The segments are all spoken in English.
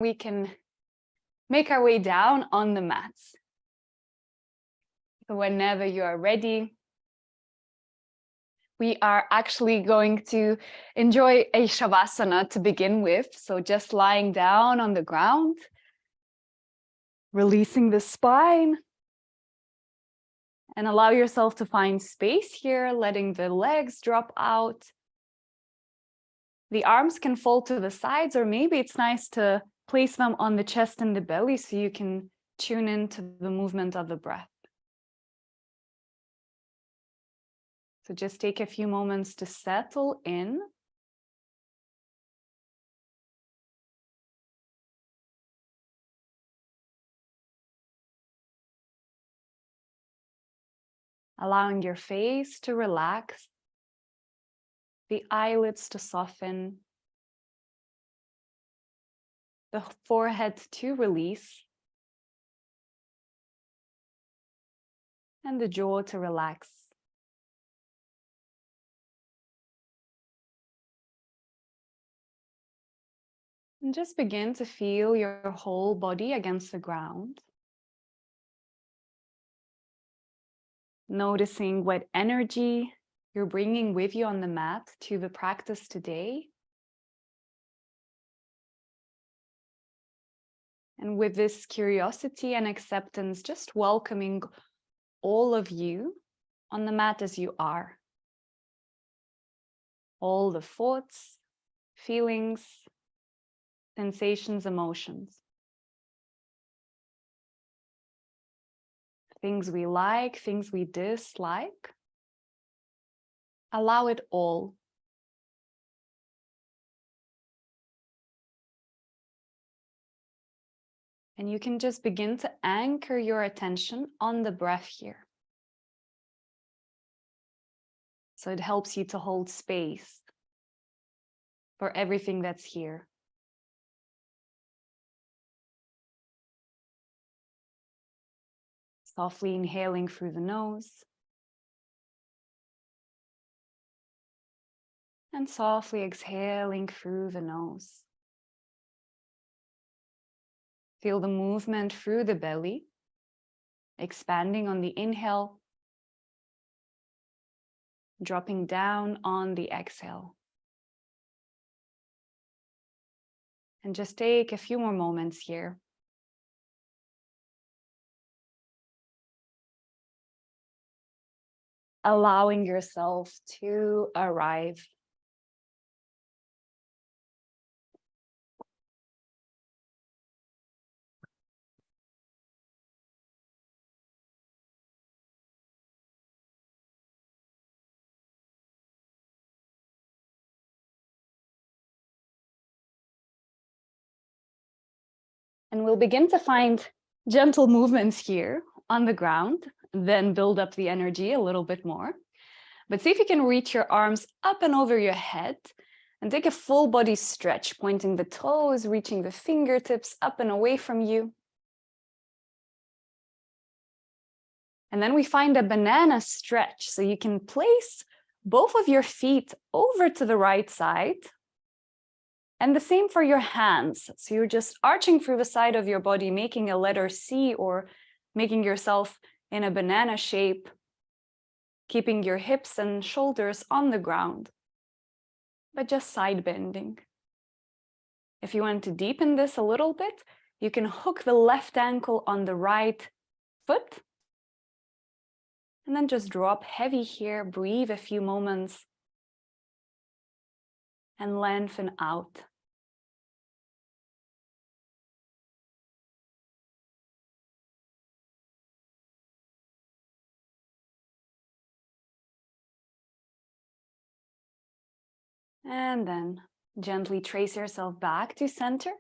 we can make our way down on the mats. So whenever you are ready, we are actually going to enjoy a shavasana to begin with. So just lying down on the ground, releasing the spine, and allow yourself to find space here, letting the legs drop out. The arms can fall to the sides, or maybe it's nice to place them on the chest and the belly so you can tune into the movement of the breath. So just take a few moments to settle in. Allowing your face to relax, the eyelids to soften, the forehead to release, and the jaw to relax. And just begin to feel your whole body against the ground. Noticing what energy you're bringing with you on the mat to the practice today. And with this curiosity and acceptance, just welcoming all of you on the mat as you are. All the thoughts, feelings, sensations, emotions. Things we like, things we dislike. Allow it all. And you can just begin to anchor your attention on the breath here. So it helps you to hold space for everything that's here. Softly inhaling through the nose. And softly exhaling through the nose. Feel the movement through the belly, expanding on the inhale, dropping down on the exhale. And just take a few more moments here. Allowing yourself to arrive. And we'll begin to find gentle movements here on the ground, then build up the energy a little bit more. But see if you can reach your arms up and over your head and take a full body stretch, pointing the toes, reaching the fingertips up and away from you. And then we find a banana stretch. So you can place both of your feet over to the right side. And the same for your hands. So you're just arching through the side of your body, making a letter C or making yourself in a banana shape, keeping your hips and shoulders on the ground, but just side bending. If you want to deepen this a little bit, you can hook the left ankle on the right foot. And then just drop heavy here, breathe a few moments, and lengthen out. And then gently trace yourself back to center.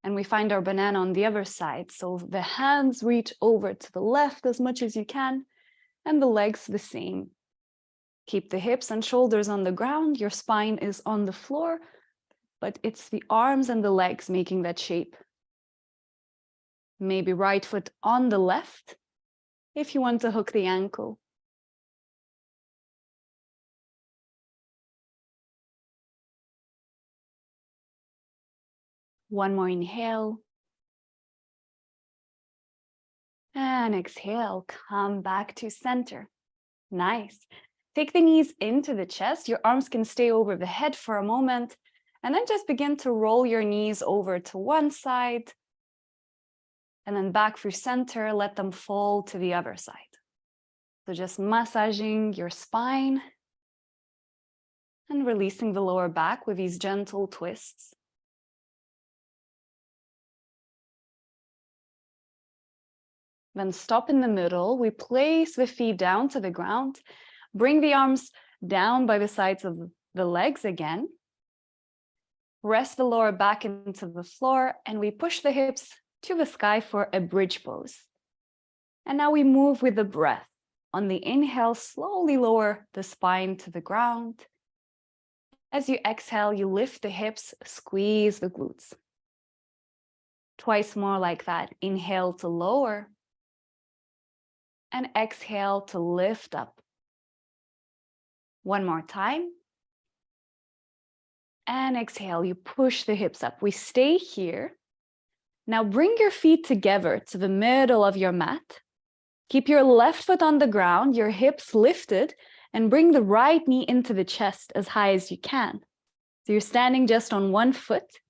And we find our banana on the other side. So the hands reach over to the left as much as you can, and the legs the same. Keep the hips and shoulders on the ground. Your spine is on the floor, but it's the arms and the legs making that shape. Maybe right foot on the left if you want to hook the ankle. One more inhale. And exhale, come back to center. Nice. Take the knees into the chest. Your arms can stay over the head for a moment. And then just begin to roll your knees over to one side. And then back through center, let them fall to the other side. So just massaging your spine and releasing the lower back with these gentle twists. Then stop in the middle. We place the feet down to the ground. Bring the arms down by the sides of the legs again. Rest the lower back into the floor, and we push the hips to the sky for a bridge pose. And now we move with the breath. On the inhale, slowly lower the spine to the ground. As you exhale, you lift the hips, squeeze the glutes. Twice more like that. Inhale to lower. And exhale to lift up. One more time. And exhale, you push the hips up. We stay here. Now bring your feet together to the middle of your mat. Keep your left foot on the ground, your hips lifted, and bring the right knee into the chest as high as you can. So you're standing just on one foot.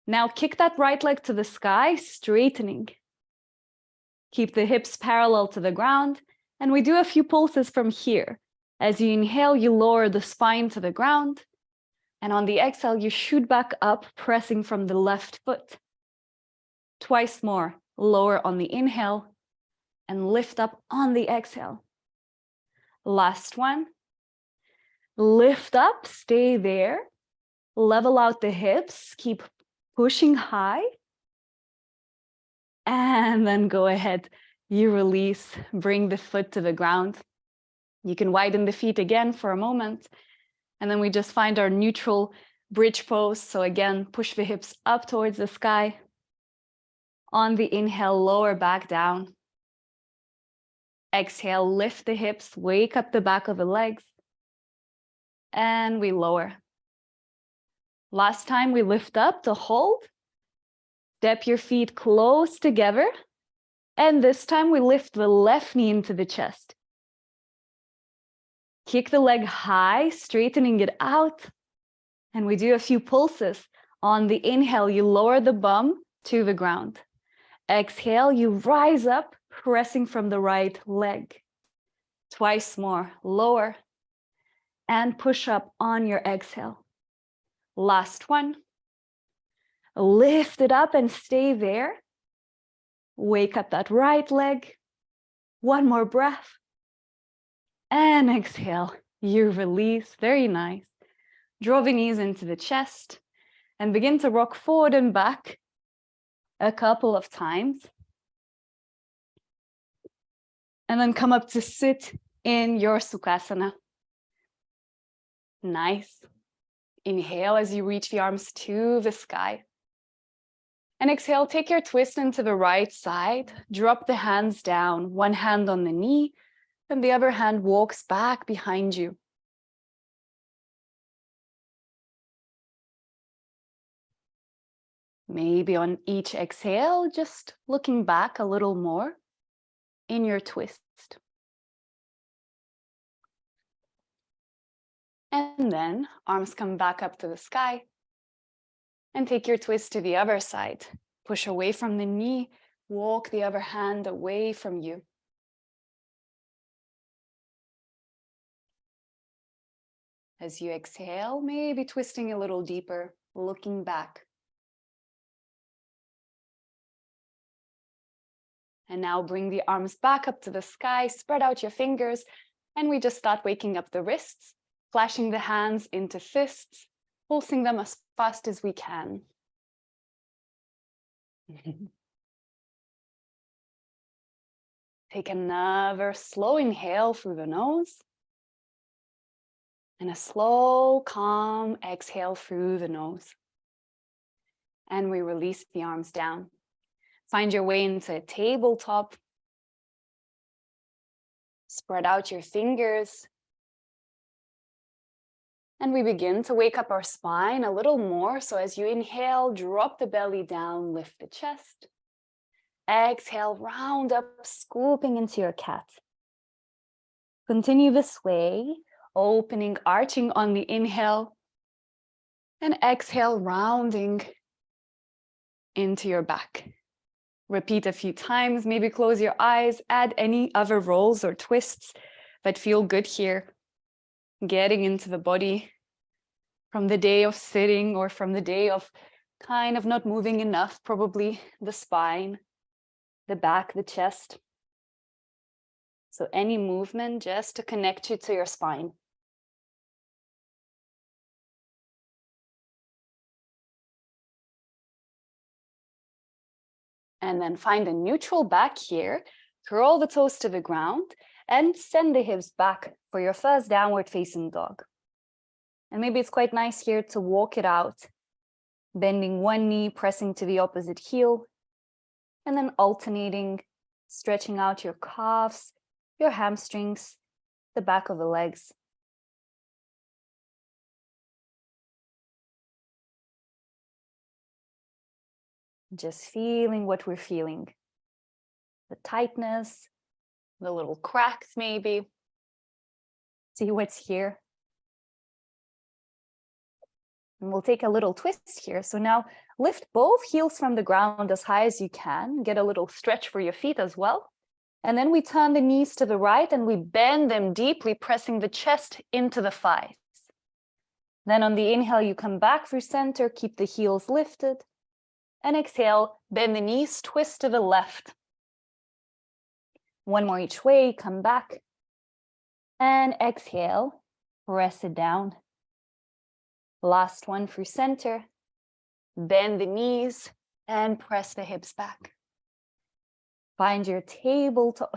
Now kick that right leg to the sky, straightening. Keep the hips parallel to the ground, and we do a few pulses from here. As you inhale, you lower the spine to the ground, and on the exhale, you shoot back up, pressing from the left foot. Twice more, lower on the inhale, and lift up on the exhale. Last one. Lift up, stay there, level out the hips, keep pushing high. And then go ahead, you release, bring the foot to the ground. You can widen the feet again for a moment. And then we just find our neutral bridge pose. So again, push the hips up towards the sky. On the inhale, lower back down. Exhale, lift the hips, wake up the back of the legs. And we lower. Last time we lift up to hold. Step your feet close together. And this time we lift the left knee into the chest. Kick the leg high, straightening it out. And we do a few pulses. On the inhale, you lower the bum to the ground. Exhale, you rise up, pressing from the right leg. Twice more, lower. And push up on your exhale. Last one. Lift it up and stay there. Wake up that right leg. One more breath. And exhale. You release. Very nice. Draw the knees into the chest and begin to rock forward and back a couple of times. And then come up to sit in your Sukhasana. Nice. Inhale as you reach the arms to the sky. And exhale, take your twist into the right side. Drop the hands down, one hand on the knee, and the other hand walks back behind you. Maybe on each exhale, just looking back a little more in your twist. And then arms come back up to the sky. And take your twist to the other side. Push away from the knee, walk the other hand away from you. As you exhale, maybe twisting a little deeper, looking back. And now bring the arms back up to the sky, spread out your fingers, and we just start waking up the wrists, flashing the hands into fists, pulsing them as fast as we can. Take another slow inhale through the nose. And a slow, calm exhale through the nose. And we release the arms down. Find your way into a tabletop. Spread out your fingers. And we begin to wake up our spine a little more. So as you inhale, drop the belly down, lift the chest. Exhale, round up, scooping into your cat. Continue this way, opening, arching on the inhale. And exhale, rounding into your back. Repeat a few times, maybe close your eyes, add any other rolls or twists that feel good here. Getting into the body from the day of sitting or from the day of kind of not moving enough, probably the spine, the back, the chest. So any movement just to connect you to your spine. And then find a neutral back here, curl the toes to the ground and send the hips back for your first downward facing dog. And maybe it's quite nice here to walk it out, bending one knee, pressing to the opposite heel, and then alternating, stretching out your calves, your hamstrings, the back of the legs. Just feeling what we're feeling. The tightness, the little cracks maybe. See what's here. And we'll take a little twist here. So now lift both heels from the ground as high as you can. Get a little stretch for your feet as well. And then we turn the knees to the right and we bend them deeply, pressing the chest into the thighs. Then on the inhale, you come back through center, keep the heels lifted. And exhale, bend the knees, twist to the left. One more each way, come back. And exhale, press it down. Last one through center. Bend the knees and press the hips back. Find your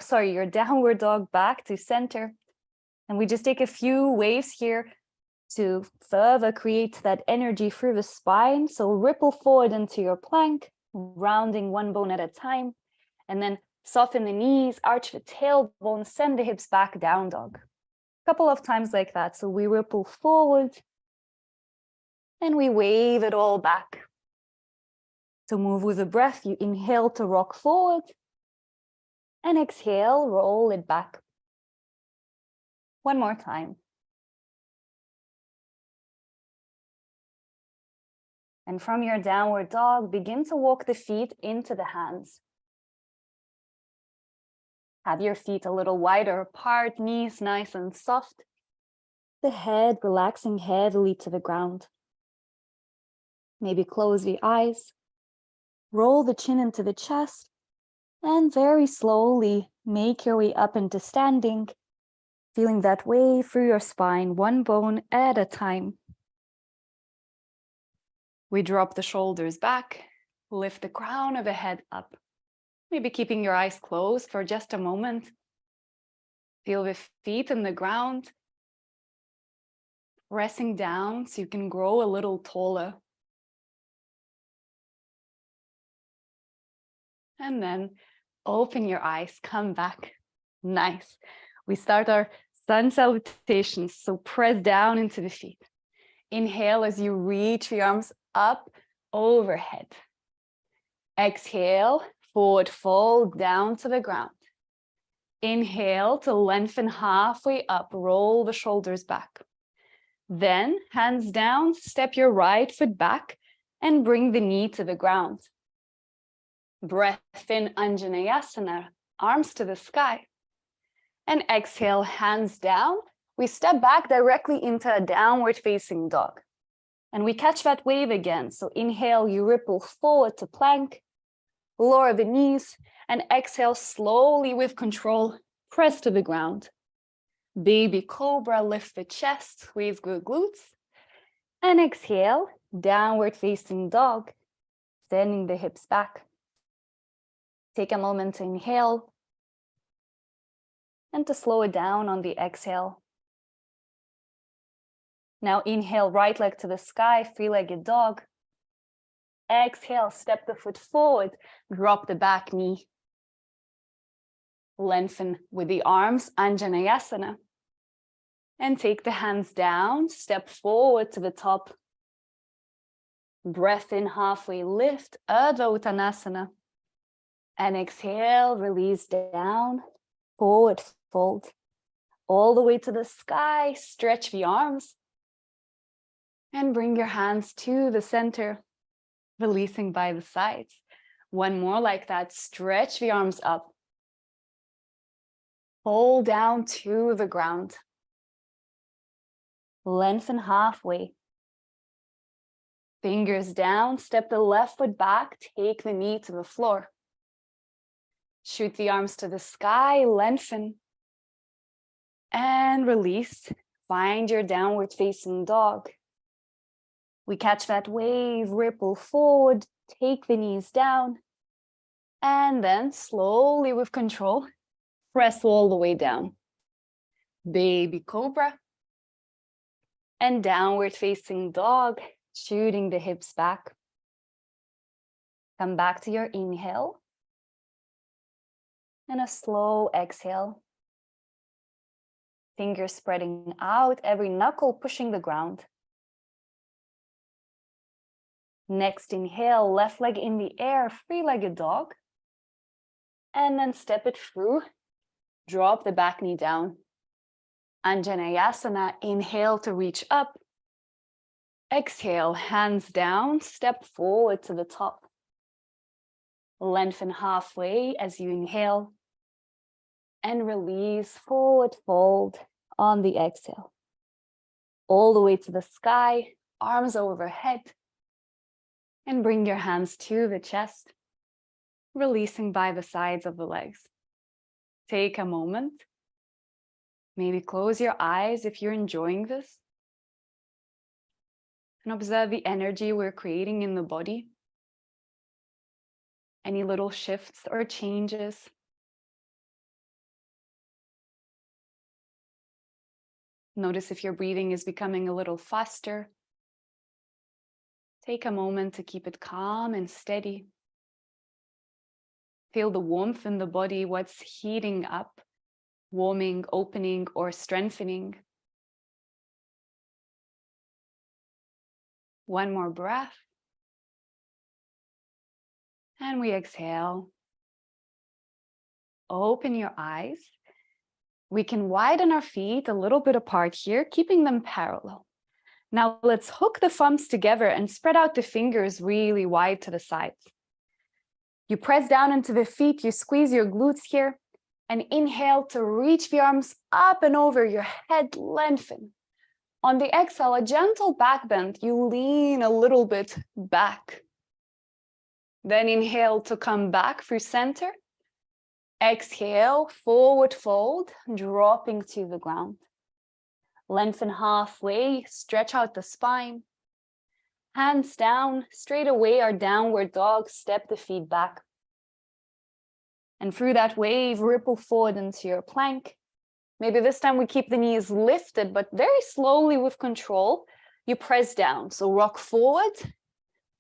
your downward dog back to center. And we just take a few waves here to further create that energy through the spine. So ripple forward into your plank, rounding one bone at a time, and then soften the knees, arch the tailbone, send the hips back, down dog. A couple of times like that. So we ripple forward and we wave it all back. So move with the breath. You inhale to rock forward and exhale, roll it back. One more time. And from your downward dog, begin to walk the feet into the hands. Have your feet a little wider apart, knees nice and soft. The head relaxing heavily to the ground. Maybe close the eyes. Roll the chin into the chest. And very slowly make your way up into standing, feeling that way through your spine, one bone at a time. We drop the shoulders back, lift the crown of the head up. Maybe keeping your eyes closed for just a moment. Feel the feet in the ground, pressing down so you can grow a little taller. And then open your eyes, come back. Nice. We start our sun salutations, so press down into the feet. Inhale as you reach the arms up overhead. Exhale, forward fold down to the ground. Inhale to lengthen halfway up, roll the shoulders back. Then, hands down, step your right foot back and bring the knee to the ground. Breath in, Anjaneyasana, arms to the sky. And exhale, hands down. We step back directly into a downward facing dog. And we catch that wave again. So inhale, you ripple forward to plank. Lower the knees and exhale slowly with control, press to the ground. Baby cobra, lift the chest, squeeze good glutes. And exhale, downward facing dog, sending the hips back. Take a moment to inhale and to slow it down on the exhale. Now inhale, right leg to the sky, three-legged dog. Exhale, step the foot forward, drop the back knee. Lengthen with the arms, Anjaneyasana. And take the hands down, step forward to the top. Breath in halfway, lift, Urdhva Uttanasana. And exhale, release down, forward fold. All the way to the sky, stretch the arms. And bring your hands to the center, releasing by the sides. One more like that, stretch the arms up. Pull down to the ground. Lengthen halfway. Fingers down, step the left foot back, take the knee to the floor. Shoot the arms to the sky, lengthen. And release. Find your downward facing dog. We catch that wave, ripple forward, take the knees down. And then slowly with control, press all the way down. Baby cobra. And downward facing dog, shooting the hips back. Come back to your inhale. And a slow exhale. Fingers spreading out, every knuckle pushing the ground. Next inhale, left leg in the air, three-legged dog. And then step it through. Drop the back knee down. Anjaneyasana, inhale to reach up. Exhale, hands down, step forward to the top. Lengthen halfway as you inhale. And release, forward fold on the exhale. All the way to the sky, arms overhead. And bring your hands to the chest, releasing by the sides of the legs. Take a moment. Maybe close your eyes if you're enjoying this. And observe the energy we're creating in the body. Any little shifts or changes. Notice if your breathing is becoming a little faster. Take a moment to keep it calm and steady. Feel the warmth in the body, what's heating up, warming, opening, or strengthening. One more breath. And we exhale. Open your eyes. We can widen our feet a little bit apart here, keeping them parallel. Now let's hook the thumbs together and spread out the fingers really wide to the sides. You press down into the feet, you squeeze your glutes here, and inhale to reach the arms up and over your head, lengthen. On the exhale, a gentle back bend, you lean a little bit back. Then inhale to come back through center. Exhale, forward fold, dropping to the ground. Lengthen halfway, stretch out the spine. Hands down, straight away our downward dog, step the feet back. And through that wave, ripple forward into your plank. Maybe this time we keep the knees lifted, but very slowly with control, you press down. So rock forward,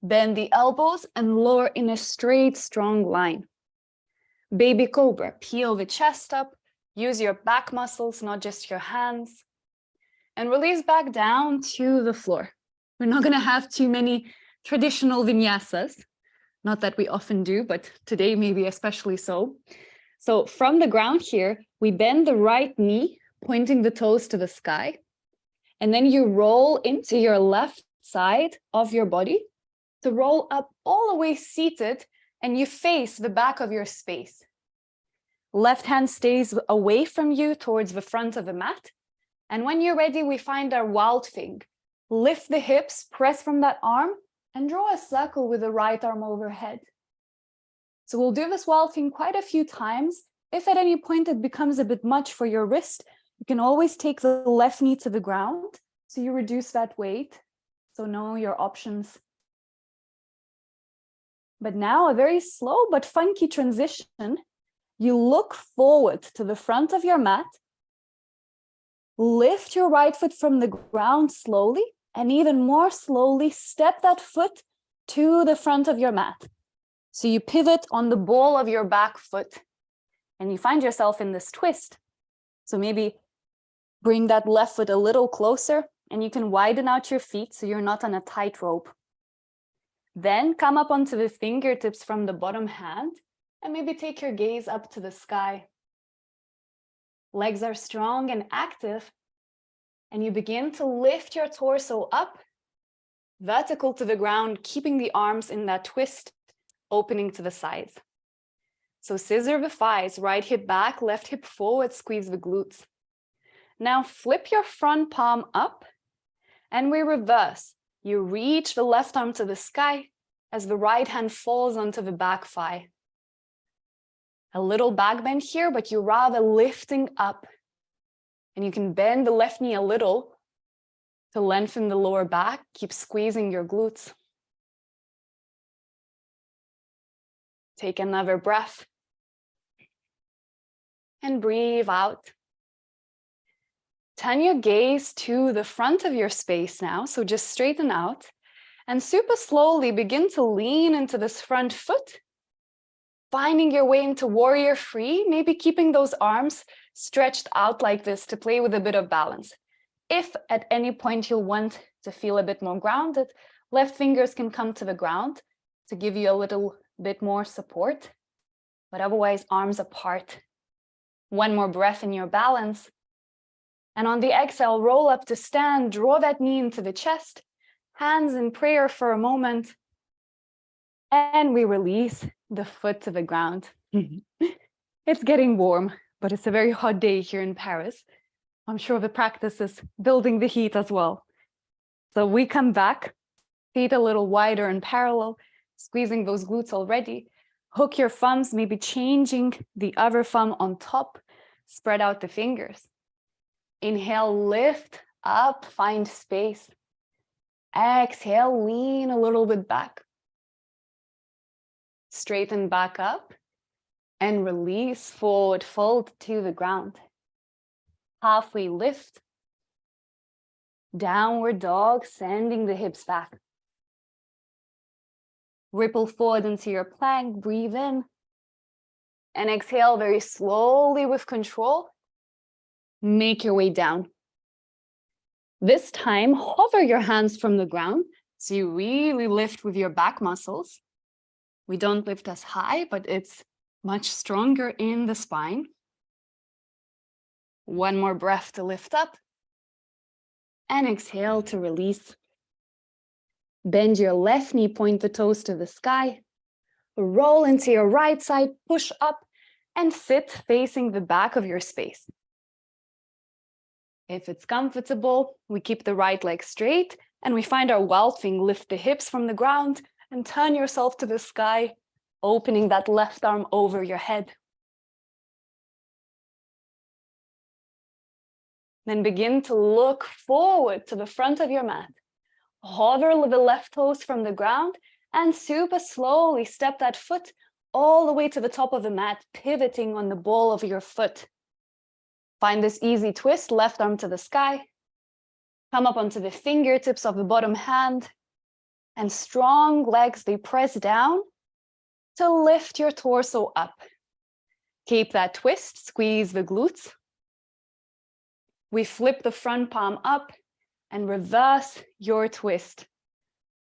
bend the elbows and lower in a straight, strong line. Baby cobra, peel the chest up, use your back muscles, not just your hands. And release back down to the floor. We're not going to have too many traditional vinyasas. Not that we often do, but today maybe especially so. So from the ground here, we bend the right knee, pointing the toes to the sky. And then you roll into your left side of your body to roll up all the way seated, and you face the back of your space. Left hand stays away from you towards the front of the mat. And when you're ready, we find our wild thing. Lift the hips, press from that arm, and draw a circle with the right arm overhead. So we'll do this wild thing quite a few times. If at any point it becomes a bit much for your wrist, you can always take the left knee to the ground, so you reduce that weight. So know your options. But now a very slow but funky transition. You look forward to the front of your mat. Lift your right foot from the ground slowly, and even more slowly, step that foot to the front of your mat. So you pivot on the ball of your back foot, and you find yourself in this twist. So maybe Bring that left foot a little closer, and you can widen out your feet so you're not on a tightrope. Then come up onto the fingertips from the bottom hand, and maybe take your gaze up to the sky. Legs are strong and active, and you begin to lift your torso up, vertical to the ground, keeping the arms in that twist, opening to the sides. So scissor the thighs, right hip back, left hip forward, squeeze the glutes. Now flip your front palm up, and we reverse. You reach the left arm to the sky as the right hand falls onto the back thigh. A little back bend here, but you're rather lifting up. And you can bend the left knee a little to lengthen the lower back. Keep squeezing your glutes. Take another breath. And breathe out. Turn your gaze to the front of your space now. So just straighten out. And super slowly begin to lean into this front foot. Finding your way into warrior three, maybe keeping those arms stretched out like this to play with a bit of balance. If at any point you'll want to feel a bit more grounded, left fingers can come to the ground to give you a little bit more support, but otherwise arms apart. One more breath in your balance. And on the exhale, roll up to stand, draw that knee into the chest, hands in prayer for a moment, and we release the foot to the ground. It's getting warm, but it's a very hot day here in Paris. I'm sure the practice is building the heat as well. So we come back, feet a little wider and parallel, squeezing those glutes already. Hook your thumbs, maybe changing the other thumb on top. Spread out the fingers. Inhale, lift up, find space. Exhale, lean a little bit back. Straighten back up and release, forward fold to the ground. Halfway lift. Downward dog, sending the hips back. Ripple forward into your plank, breathe in. And exhale very slowly with control. Make your way down. This time, hover your hands from the ground so you really lift with your back muscles. We don't lift as high, but it's much stronger in the spine. One more breath to lift up. And exhale to release. Bend your left knee, point the toes to the sky. Roll into your right side, push up, and sit facing the back of your space. If it's comfortable, we keep the right leg straight, and we find our wild thing. Lift the hips from the ground and turn yourself to the sky, opening that left arm over your head. Then begin to look forward to the front of your mat. Hover the left toes from the ground and super slowly step that foot all the way to the top of the mat, pivoting on the ball of your foot. Find this easy twist, left arm to the sky. Come up onto the fingertips of the bottom hand. And strong legs, they press down to lift your torso up. Keep that twist, squeeze the glutes. We flip the front palm up and reverse your twist.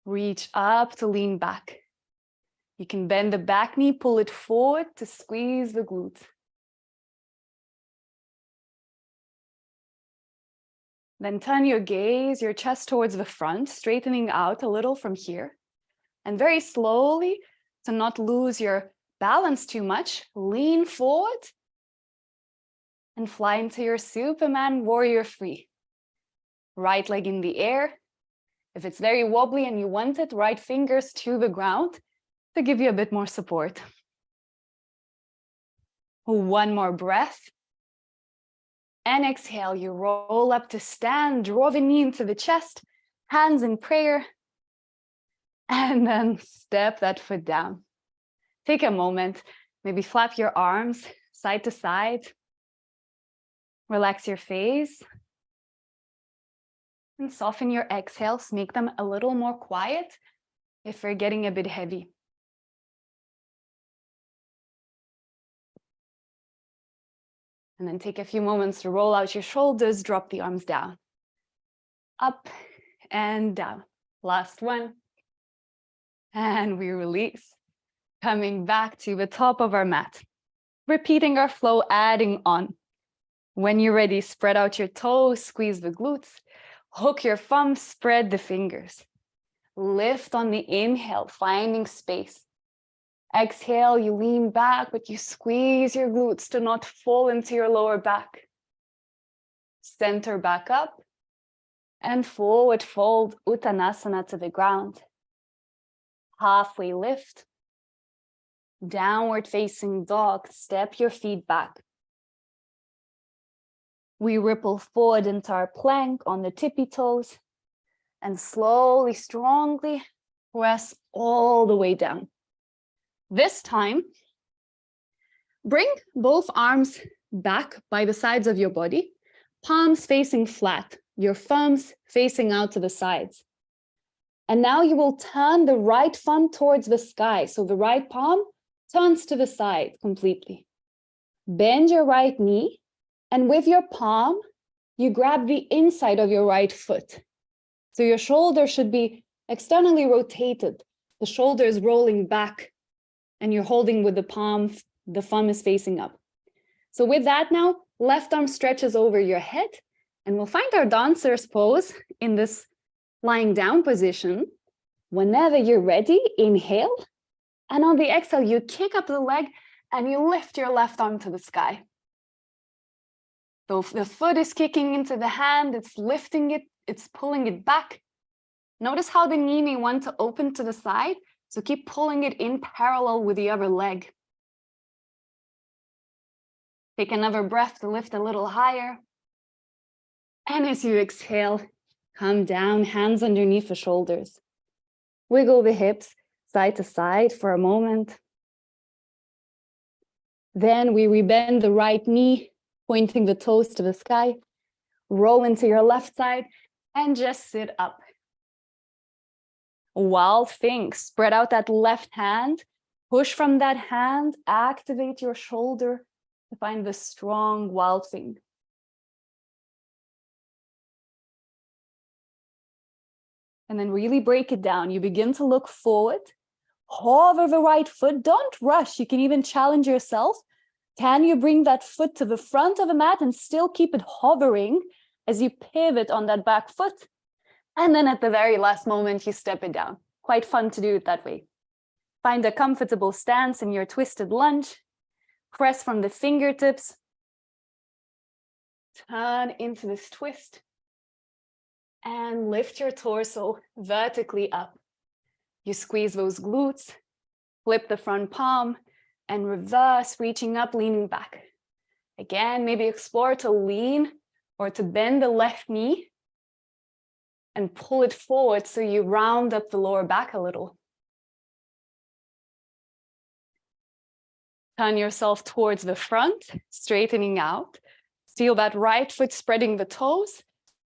Reach up to lean back. You can bend the back knee, pull it forward to squeeze the glutes. Then turn your gaze, your chest towards the front, straightening out a little from here. And very slowly, to not lose your balance too much, lean forward and fly into your Superman warrior three. Right leg in the air. If it's very wobbly and you want it, right fingers to the ground to give you a bit more support. One more breath. And exhale, you roll up to stand, draw the knee into the chest, hands in prayer, and then step that foot down. Take a moment, maybe flap your arms side to side, relax your face, and soften your exhales, make them a little more quiet if they're getting a bit heavy. And then take a few moments to roll out your shoulders, drop the arms down. Up and down. Last one. And we release. Coming back to the top of our mat. Repeating our flow, adding on. When you're ready, spread out your toes, squeeze the glutes, hook your thumbs, spread the fingers. Lift on the inhale, finding space. Exhale, you lean back, but you squeeze your glutes to not fall into your lower back. Center back up and forward fold Uttanasana to the ground. Halfway lift. Downward facing dog, step your feet back. We ripple forward into our plank on the tippy toes and slowly, strongly press all the way down. This time, bring both arms back by the sides of your body, palms facing flat, your thumbs facing out to the sides. And now you will turn the right thumb towards the sky. So the right palm turns to the side completely. Bend your right knee, and with your palm, you grab the inside of your right foot. So your shoulder should be externally rotated. The shoulder is rolling back, and you're holding with the palm, the thumb is facing up. So with that now, left arm stretches over your head, and we'll find our dancer's pose in this lying down position. Whenever you're ready, inhale. And on the exhale, you kick up the leg and you lift your left arm to the sky. So the foot is kicking into the hand, it's lifting it, it's pulling it back. Notice how the knee may want to open to the side, so keep pulling it in parallel with the other leg. Take another breath to lift a little higher. And as you exhale, come down, hands underneath the shoulders. Wiggle the hips side to side for a moment. Then we rebend the right knee, pointing the toes to the sky. Roll into your left side and just sit up. Wild thing, spread out that left hand, push from that hand, activate your shoulder to find the strong wild thing. And then really break it down. You begin to look forward, hover the right foot, don't rush. You can even challenge yourself. Can you bring that foot to the front of the mat and still keep it hovering as you pivot on that back foot? And then at the very last moment, you step it down. Quite fun to do it that way. Find a comfortable stance in your twisted lunge. Press from the fingertips. Turn into this twist. And lift your torso vertically up. You squeeze those glutes, flip the front palm, and reverse, reaching up, leaning back. Again, maybe explore to lean or to bend the left knee and pull it forward so you round up the lower back a little. Turn yourself towards the front, straightening out. Feel that right foot spreading the toes,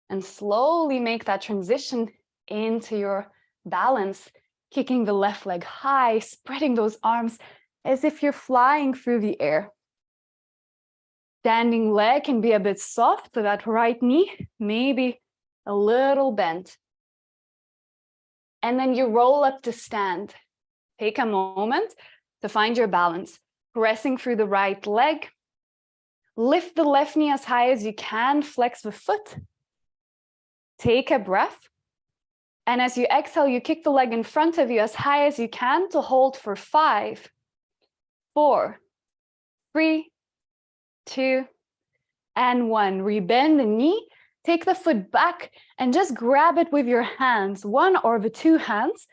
and slowly make that transition into your balance, kicking the left leg high, spreading those arms as if you're flying through the air. Standing leg can be a bit soft, so that right knee, maybe a little bent. And then you roll up to stand. Take a moment to find your balance, pressing through the right leg. Lift the left knee as high as you can, flex the foot. Take a breath. And as you exhale, you kick the leg in front of you as high as you can to hold for 5, 4, 3, 2, and 1. Rebend the knee, take the foot back and just grab it with your hands, one or the two hands,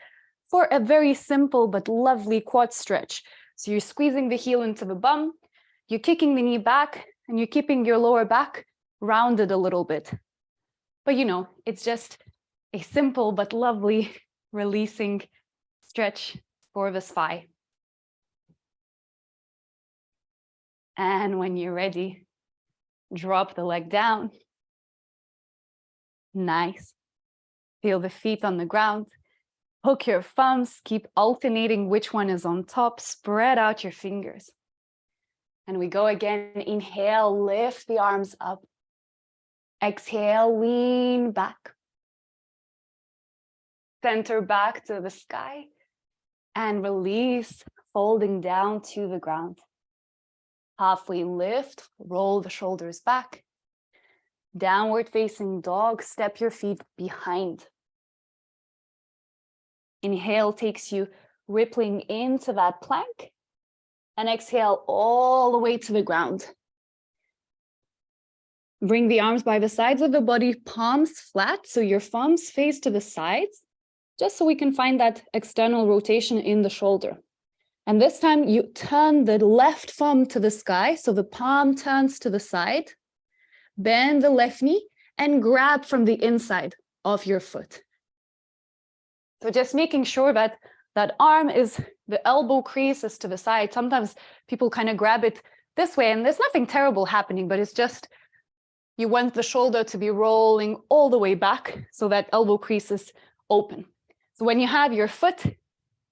for a very simple but lovely quad stretch. So you're squeezing the heel into the bum, you're kicking the knee back, and you're keeping your lower back rounded a little bit. But you know, it's just a simple but lovely releasing stretch for the thigh. And when you're ready, drop the leg down. Nice. Feel the feet on the ground. Hook your thumbs. Keep alternating which one is on top. Spread out your fingers. And we go again. Inhale, lift the arms up. Exhale, lean back. Center back to the sky and release, folding down to the ground. Halfway lift, roll the shoulders back. Downward facing dog, step your feet behind. Inhale takes you rippling into that plank, and exhale all the way to the ground. Bring the arms by the sides of the body, palms flat, so your thumbs face to the sides, just so we can find that external rotation in the shoulder. And this time you turn the left thumb to the sky, so the palm turns to the side, bend the left knee, and grab from the inside of your foot. So just making sure that that arm is, the elbow creases to the side. Sometimes people kind of grab it this way, and there's nothing terrible happening, but it's just, you want the shoulder to be rolling all the way back so that elbow crease is open. So when you have your foot,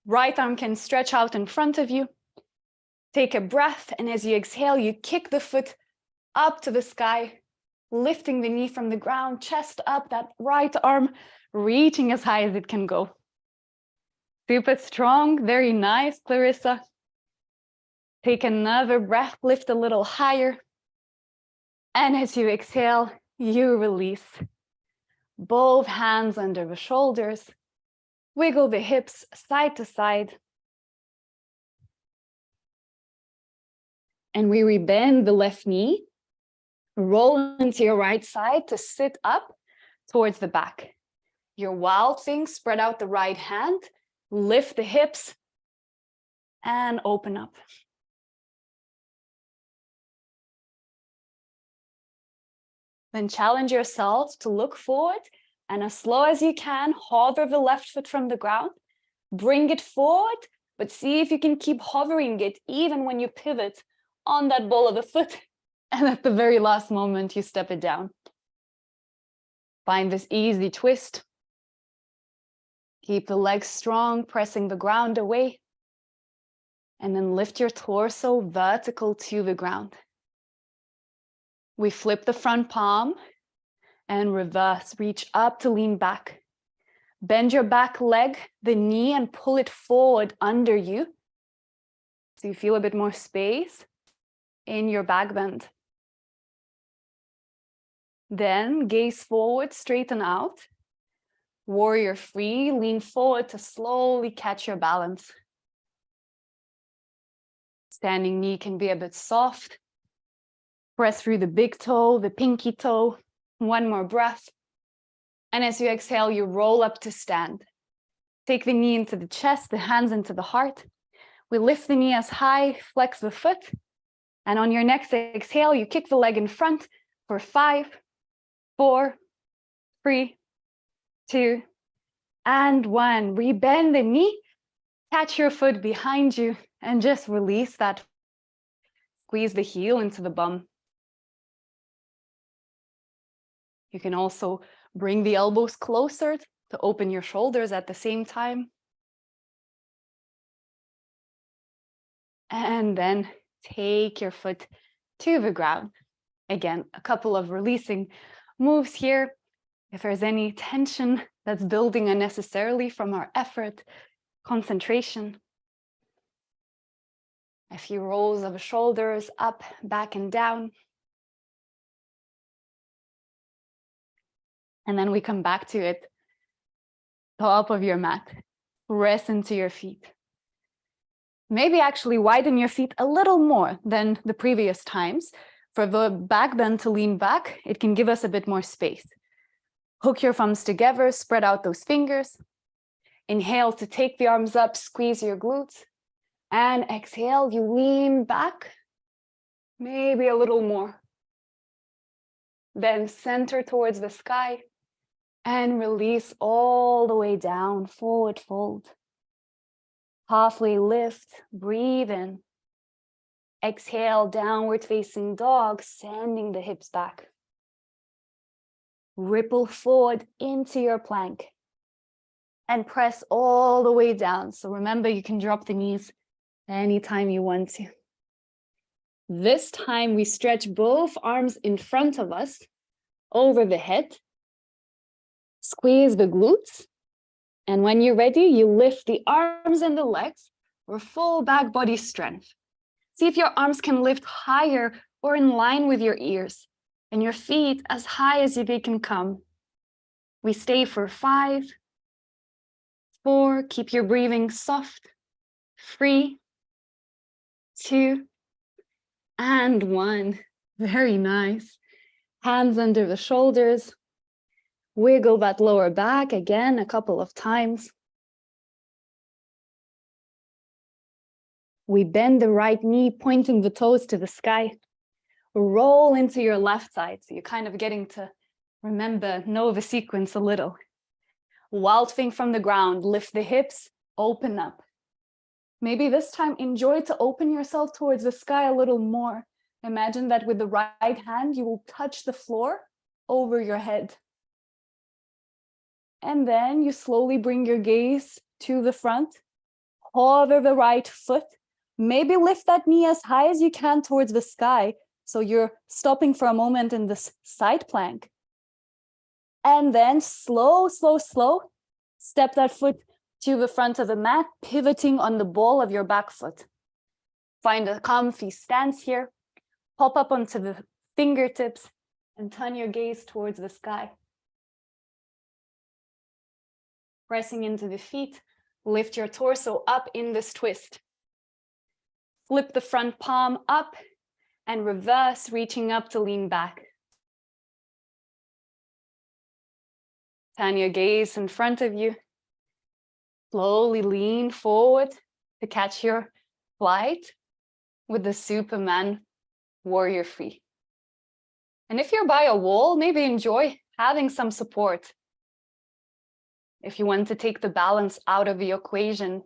right arm can stretch out in front of you. Take a breath, and as you exhale, you kick the foot up to the sky, lifting the knee from the ground, chest up, that right arm reaching as high as it can go. Super strong, very nice, Clarissa. Take another breath, lift a little higher. And as you exhale, you release. Both hands under the shoulders. Wiggle the hips side to side. And we rebend the left knee. Roll into your right side to sit up towards the back. Your wild thing, spread out the right hand. Lift the hips and open up. Then challenge yourself to look forward, and as slow as you can, hover the left foot from the ground. Bring it forward, but see if you can keep hovering it even when you pivot on that ball of the foot. And at the very last moment, you step it down. Find this easy twist. Keep the legs strong, pressing the ground away. And then lift your torso vertical to the ground. We flip the front palm and reverse. Reach up to lean back. Bend your back leg, the knee, and pull it forward under you. So you feel a bit more space in your back bend. Then gaze forward, straighten out. Warrior three, lean forward to slowly catch your balance. Standing knee can be a bit soft. Press through the big toe, the pinky toe. One more breath. And as you exhale, you roll up to stand. Take the knee into the chest, the hands into the heart. We lift the knee as high, flex the foot. And on your next exhale, you kick the leg in front for 5, 4, 3, 2, and 1. Rebend the knee, catch your foot behind you, and just release that. Squeeze the heel into the bum. You can also bring the elbows closer to open your shoulders at the same time. And then take your foot to the ground. Again, a couple of releasing moves here. If there's any tension that's building unnecessarily from our effort, concentration. A few rolls of the shoulders up, back, and down. And then we come back to it. Top of your mat. Press into your feet. Maybe actually widen your feet a little more than the previous times. For the back bend to lean back, it can give us a bit more space. Hook your thumbs together, spread out those fingers. Inhale to take the arms up, squeeze your glutes. And exhale, you lean back, maybe a little more. Then center towards the sky and release all the way down, forward fold. Halfway lift, breathe in. Exhale, downward facing dog, sending the hips back. Ripple forward into your plank and press all the way down. So remember, you can drop the knees anytime you want to. This time we stretch both arms in front of us, over the head. Squeeze the glutes. And when you're ready, you lift the arms and the legs for full back body strength. See if your arms can lift higher or in line with your ears, and your feet as high as they can come. We stay for 5, 4, keep your breathing soft, 3, 2, and 1. Very nice. Hands under the shoulders. Wiggle that lower back again a couple of times. We bend the right knee, pointing the toes to the sky. Roll into your left side, so you're kind of getting to know the sequence a little. Wild thing from the ground, lift the hips, open up. Maybe this time enjoy to open yourself towards the sky a little more. Imagine that with the right hand, you will touch the floor over your head. And then you slowly bring your gaze to the front, hover the right foot, maybe lift that knee as high as you can towards the sky. So you're stopping for a moment in this side plank. And then slow, step that foot to the front of the mat, pivoting on the ball of your back foot. Find a comfy stance here. Pop up onto the fingertips and turn your gaze towards the sky. Pressing into the feet, lift your torso up in this twist. Flip the front palm up and reverse, reaching up to lean back. Turn your gaze in front of you. Slowly lean forward to catch your flight with the Superman warrior free. And if you're by a wall, maybe enjoy having some support. If you want to take the balance out of the equation,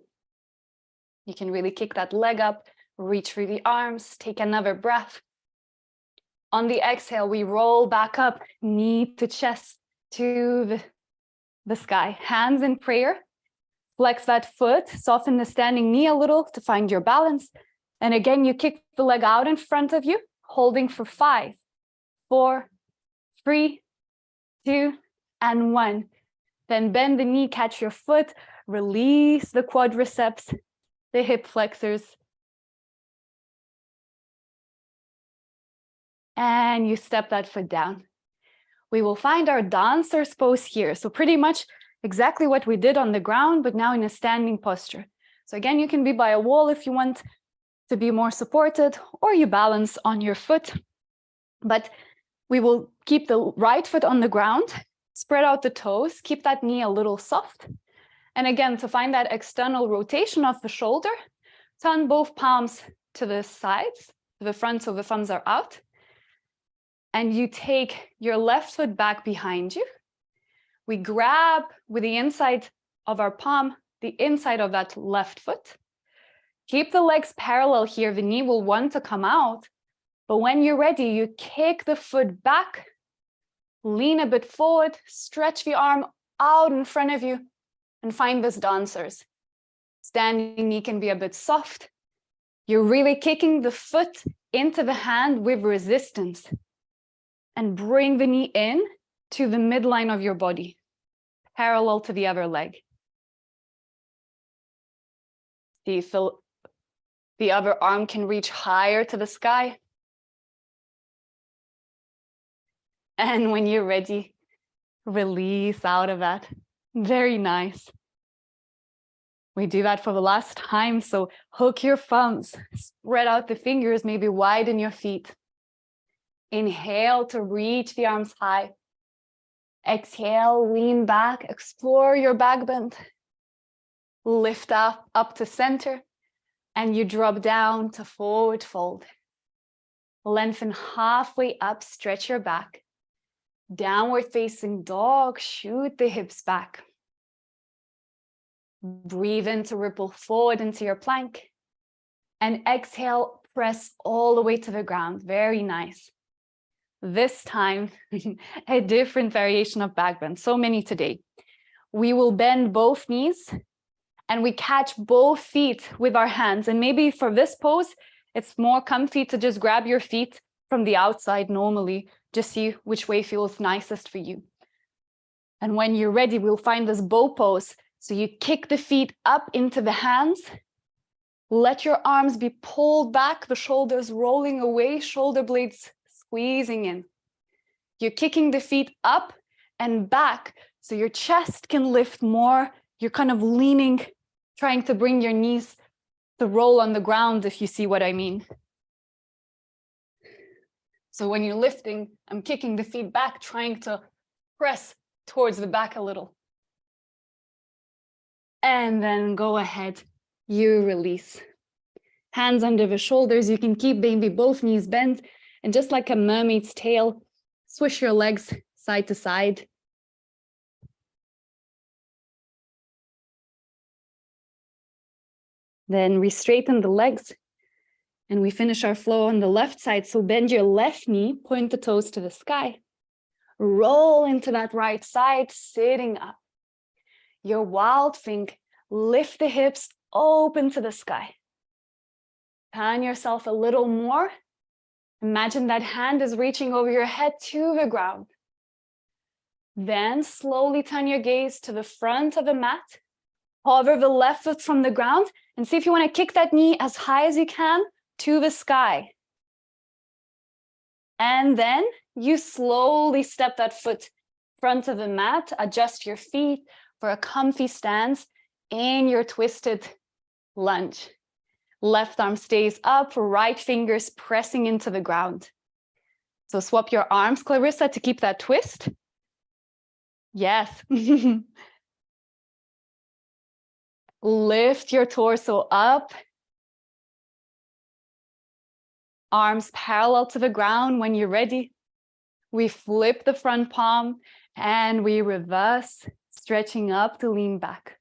you can really kick that leg up, reach through the arms, take another breath. On the exhale, we roll back up, knee to chest, to the sky. Hands in prayer. Flex that foot, soften the standing knee a little to find your balance. And again, you kick the leg out in front of you, holding for 5, 4, 3, 2, and 1. Then bend the knee, catch your foot, release the quadriceps, the hip flexors. And you step that foot down. We will find our dancer's pose here. So pretty much exactly what we did on the ground, but now in a standing posture. So again, you can be by a wall if you want to be more supported, or you balance on your foot. But we will keep the right foot on the ground, spread out the toes, keep that knee a little soft. And again, to find that external rotation of the shoulder, turn both palms to the sides, to the front so the thumbs are out. And you take your left foot back behind you. We grab with the inside of our palm, the inside of that left foot. Keep the legs parallel here. The knee will want to come out. But when you're ready, you kick the foot back, lean a bit forward, stretch the arm out in front of you, and find this dancers. Standing knee can be a bit soft. You're really kicking the foot into the hand with resistance. And bring the knee in to the midline of your body, parallel to the other leg. See if the other arm can reach higher to the sky. And when you're ready, release out of that. Very nice. We do that for the last time, so hook your thumbs, spread out the fingers, maybe widen your feet. Inhale to reach the arms high. Exhale, lean back, explore your back bend. Lift up to center, and you drop down to forward fold. Lengthen halfway up, stretch your back. Downward facing dog, shoot the hips back. Breathe in to ripple forward into your plank. And exhale, press all the way to the ground. Very nice. This time, a different variation of back bend, so many today. We will bend both knees and we catch both feet with our hands. And maybe for this pose, It's more comfy to just grab your feet from the outside normally, just see which way feels nicest for you. And when you're ready, we'll find this bow pose. So you kick the feet up into the hands. Let your arms be pulled back, the shoulders rolling away, shoulder blades squeezing in. You're kicking the feet up and back so your chest can lift more. You're kind of leaning, trying to bring your knees to roll on the ground, if you see what I mean. So when you're lifting, I'm kicking the feet back, trying to press towards the back a little. And then go ahead, you release. Hands under the shoulders, you can keep maybe both knees bent, and just like a mermaid's tail, swish your legs side to side. Then re-straighten the legs, and we finish our flow on the left side. So bend your left knee, point the toes to the sky. Roll into that right side, sitting up. Your wild thing, lift the hips, open to the sky. Turn yourself a little more. Imagine that hand is reaching over your head to the ground. Then slowly turn your gaze to the front of the mat. Hover the left foot from the ground and see if you want to kick that knee as high as you can to the sky. And then you slowly step that foot front of the mat, adjust your feet for a comfy stance in your twisted lunge. Left arm stays up, right fingers pressing into the ground. So swap your arms, Clarissa, to keep that twist. Yes. Lift your torso up. Arms parallel to the ground when you're ready. We flip the front palm and we reverse, stretching up to lean back.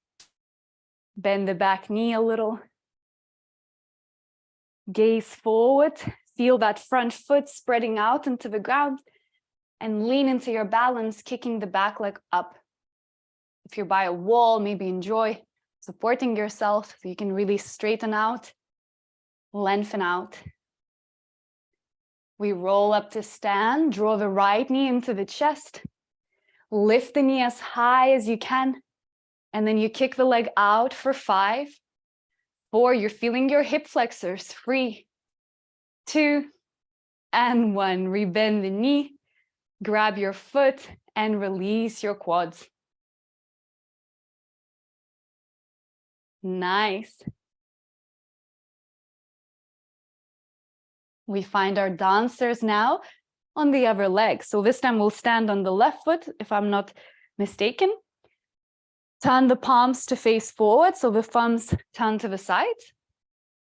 Bend the back knee a little. Gaze forward. Feel that front foot spreading out into the ground and lean into your balance, kicking the back leg up. If you're by a wall, maybe enjoy supporting yourself so you can really straighten out, lengthen out. We roll up to stand, draw the right knee into the chest, lift the knee as high as you can, and then you kick the leg out for 5, 4, you're feeling your hip flexors, 3, 2, and 1. Rebend the knee, grab your foot, and release your quads. Nice. We find our dancers now on the other leg. So this time we'll stand on the left foot, if I'm not mistaken. Turn the palms to face forward, so the thumbs turn to the side.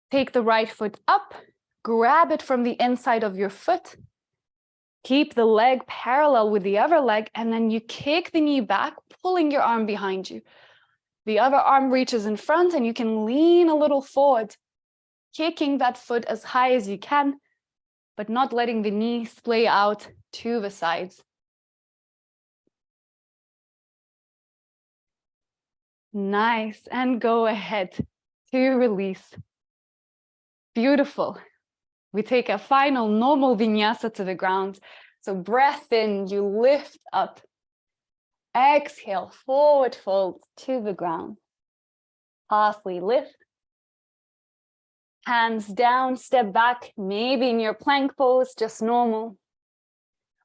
Take the right foot up, grab it from the inside of your foot. Keep the leg parallel with the other leg, and then you kick the knee back, pulling your arm behind you. The other arm reaches in front, and you can lean a little forward, kicking that foot as high as you can, but not letting the knee splay out to the sides. Nice, and go ahead to release. Beautiful. We take a final normal vinyasa to the ground. So breath in, you lift up. Exhale, forward fold to the ground. Halfway lift. Hands down, step back, maybe in your plank pose, just normal.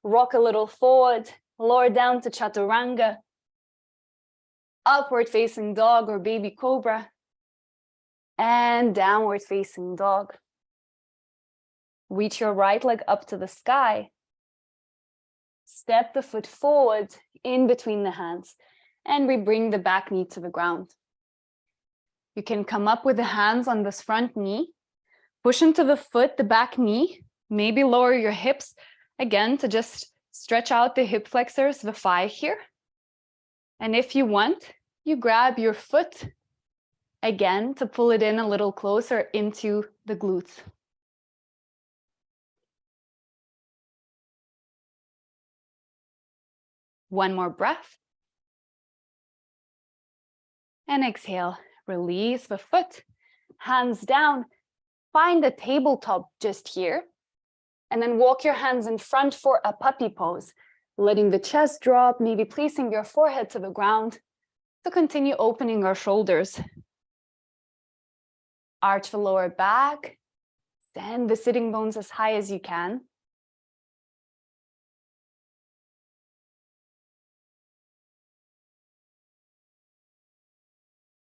Rock a little forward, lower down to chaturanga. Upward facing dog or baby cobra. And downward facing dog. Reach your right leg up to the sky. Step the foot forward in between the hands. And we bring the back knee to the ground. You can come up with the hands on this front knee. Push into the foot, the back knee. Maybe lower your hips again to just stretch out the hip flexors, the thigh here. And if you want, you grab your foot again to pull it in a little closer into the glutes. One more breath. And exhale, release the foot, hands down, find a tabletop just here, and then walk your hands in front for a puppy pose, letting the chest drop, maybe placing your forehead to the ground to continue opening our shoulders. Arch the lower back, send the sitting bones as high as you can.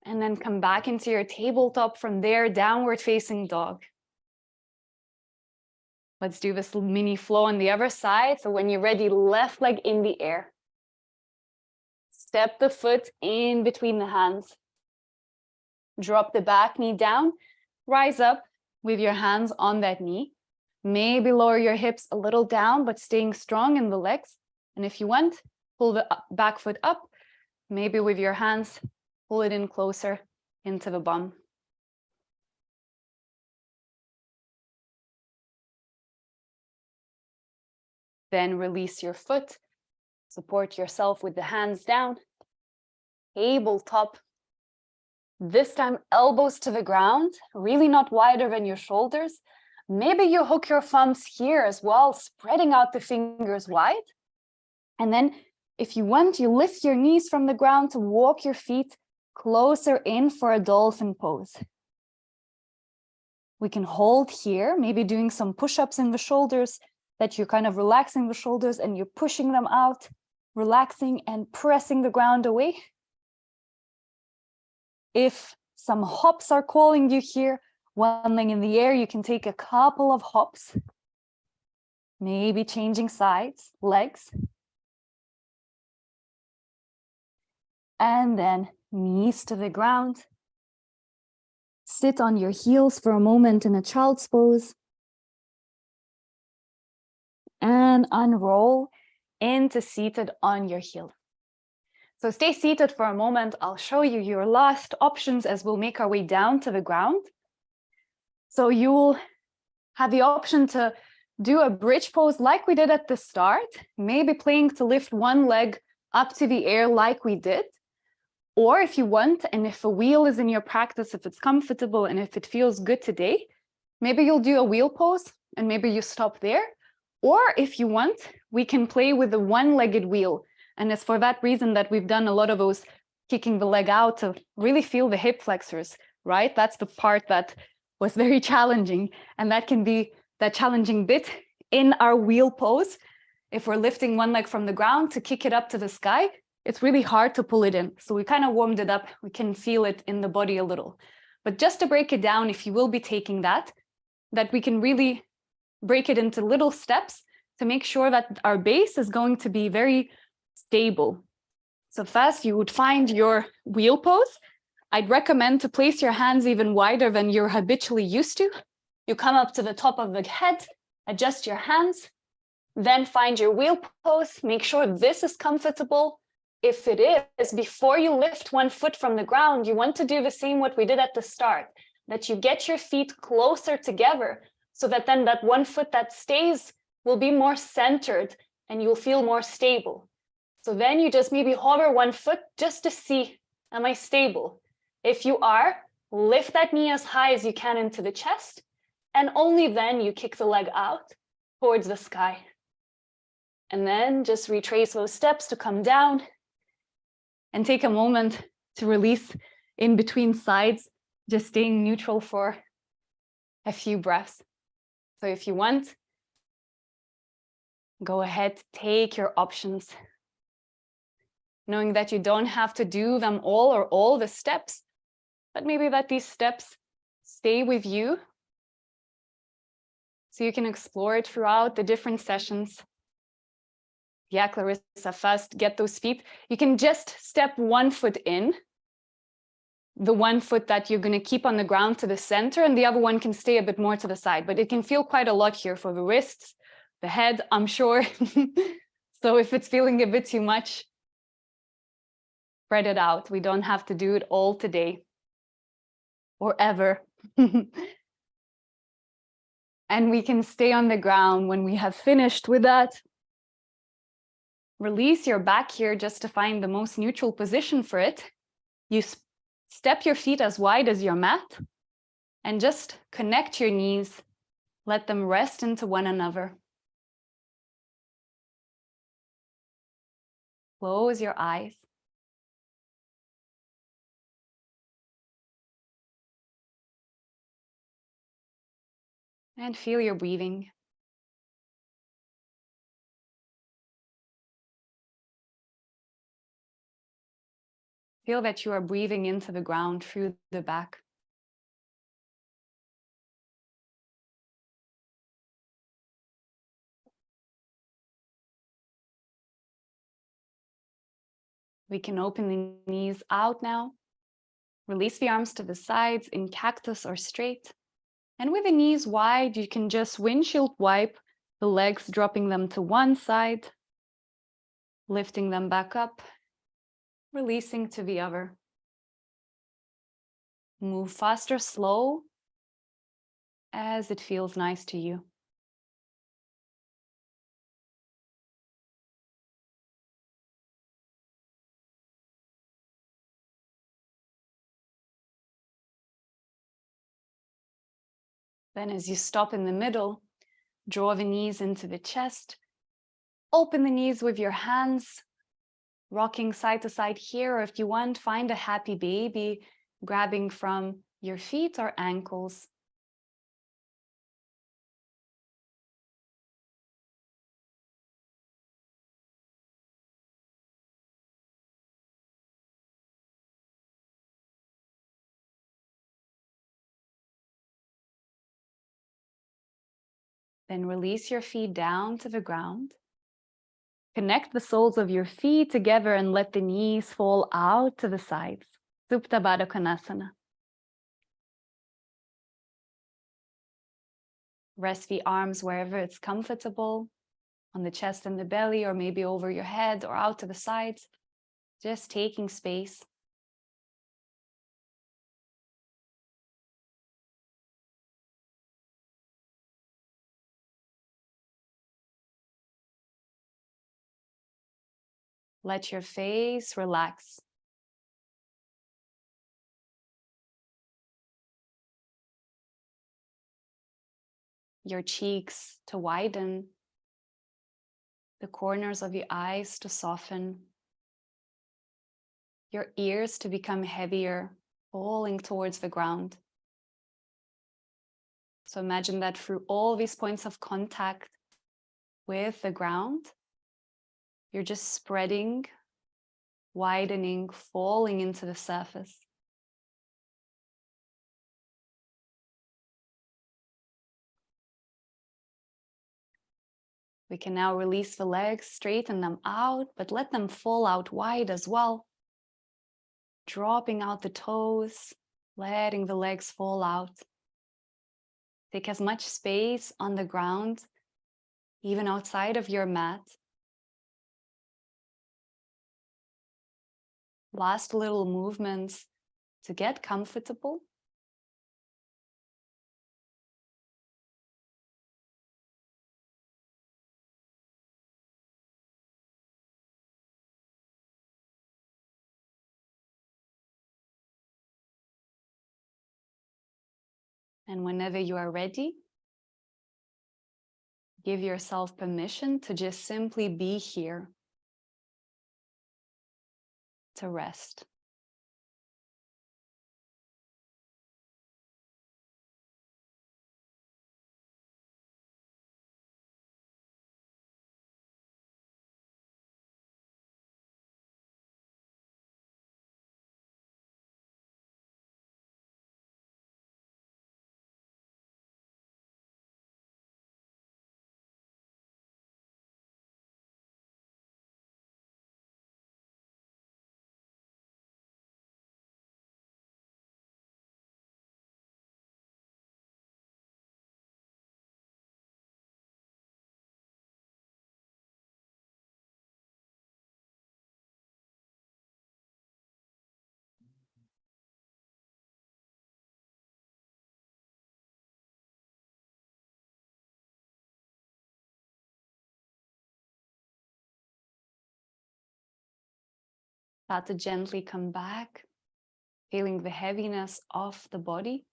And then come back into your tabletop. From there, downward facing dog. Let's do this mini flow on the other side. So when you're ready, left leg in the air. Step the foot in between the hands. Drop the back knee down. Rise up with your hands on that knee. Maybe lower your hips a little down, but staying strong in the legs. And if you want, pull the back foot up. Maybe with your hands, pull it in closer into the bum. Then release your foot. Support yourself with the hands down. Tabletop. This time, elbows to the ground, really not wider than your shoulders. Maybe you hook your thumbs here as well, spreading out the fingers wide. And then, if you want, you lift your knees from the ground to walk your feet closer in for a dolphin pose. We can hold here, maybe doing some push-ups in the shoulders, that you're kind of relaxing the shoulders and you're pushing them out, relaxing and pressing the ground away. If some hops are calling you here, one leg in the air, you can take a couple of hops, maybe changing sides, legs. And then knees to the ground. Sit on your heels for a moment in a child's pose. And unroll into seated on your heel. So stay seated for a moment. I'll show you your last options as we'll make our way down to the ground. So you'll have the option to do a bridge pose like we did at the start, maybe playing to lift one leg up to the air like we did. Or if you want, and if a wheel is in your practice, if it's comfortable and if it feels good today, maybe you'll do a wheel pose and maybe you stop there. Or if you want, we can play with the one-legged wheel. And it's for that reason that we've done a lot of those kicking the leg out to really feel the hip flexors, right? That's the part that was very challenging. And that can be that challenging bit in our wheel pose. If we're lifting one leg from the ground to kick it up to the sky, it's really hard to pull it in. So we kind of warmed it up. We can feel it in the body a little. But just to break it down, if you will be taking that we can really break it into little steps to make sure that our base is going to be very stable. So first, you would find your wheel pose. I'd recommend to place your hands even wider than you're habitually used to. You come up to the top of the head, adjust your hands, then find your wheel pose. Make sure this is comfortable. If it is, before you lift one foot from the ground, you want to do the same what we did at the start, that you get your feet closer together so that then that one foot that stays will be more centered and you'll feel more stable. So then you just maybe hover one foot just to see, am I stable? If you are, lift that knee as high as you can into the chest, and only then you kick the leg out towards the sky. And then just retrace those steps to come down and take a moment to release in between sides, just staying neutral for a few breaths. So if you want, go ahead, take your options, knowing that you don't have to do them all or all the steps, but maybe that these steps stay with you so you can explore it throughout the different sessions. Yeah, Clarissa, first get those feet. You can just step one foot in, the one foot that you're going to keep on the ground to the center, and the other one can stay a bit more to the side, but it can feel quite a lot here for the wrists, the head, I'm sure. So if it's feeling a bit too much, spread it out. We don't have to do it all today or ever. And we can stay on the ground when we have finished with that. Release your back here just to find the most neutral position for it. You step your feet as wide as your mat. And just connect your knees. Let them rest into one another. Close your eyes. And feel your breathing. Feel that you are breathing into the ground through the back. We can open the knees out now. Release the arms to the sides in cactus or straight. And with the knees wide, you can just windshield wipe the legs, dropping them to one side, lifting them back up, releasing to the other. Move fast or slow as it feels nice to you. Then as you stop in the middle, draw the knees into the chest. Open the knees with your hands, rocking side to side here. Or if you want, find a happy baby, grabbing from your feet or ankles. Then release your feet down to the ground. Connect the soles of your feet together and let the knees fall out to the sides. Supta Baddha Konasana. Rest the arms wherever it's comfortable, on the chest and the belly, or maybe over your head or out to the sides, just taking space. Let your face relax. Your cheeks to widen, the corners of your eyes to soften, your ears to become heavier, falling towards the ground. So imagine that through all these points of contact with the ground, you're just spreading, widening, falling into the surface. We can now release the legs, straighten them out, but let them fall out wide as well. Dropping out the toes, letting the legs fall out. Take as much space on the ground, even outside of your mat. Last little movements to get comfortable. And whenever you are ready, give yourself permission to just simply be here, to rest. Start to gently come back, feeling the heaviness of the body.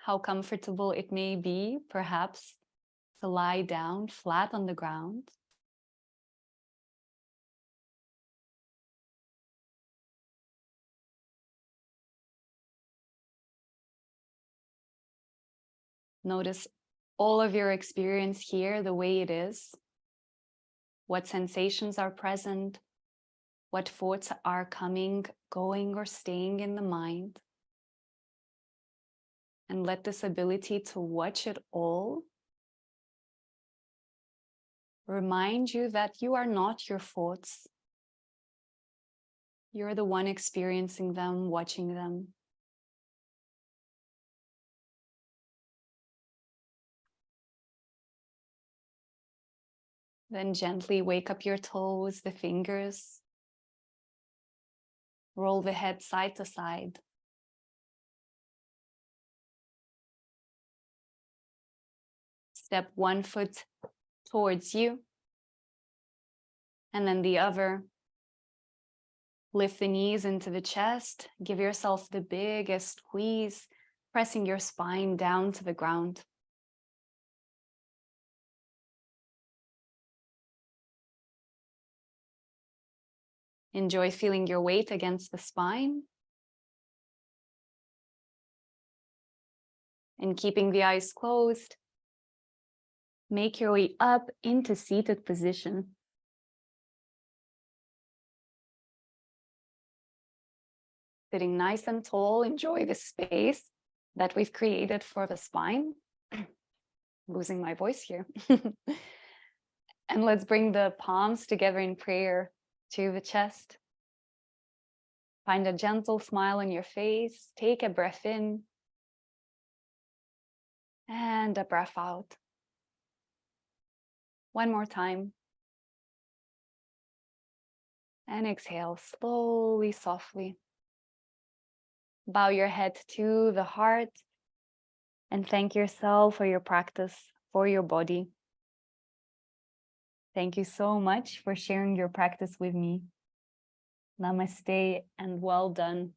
how comfortable it may be, perhaps, to lie down flat on the ground. Notice all of your experience here the way it is. What sensations are present, what thoughts are coming, going, or staying in the mind. And let this ability to watch it all remind you that you are not your thoughts. You're the one experiencing them, watching them. Then gently wake up your toes, the fingers. Roll the head side to side. Step one foot towards you, and then the other. Lift the knees into the chest. Give yourself the biggest squeeze, pressing your spine down to the ground. Enjoy feeling your weight against the spine. And keeping the eyes closed, make your way up into seated position. Sitting nice and tall, enjoy the space that we've created for the spine. Losing my voice here. And let's bring the palms together in prayer to the chest. Find a gentle smile on your face. Take a breath in and a breath out. One more time. And exhale slowly, softly. Bow your head to the heart and thank yourself for your practice, for your body. Thank you so much for sharing your practice with me. Namaste and well done.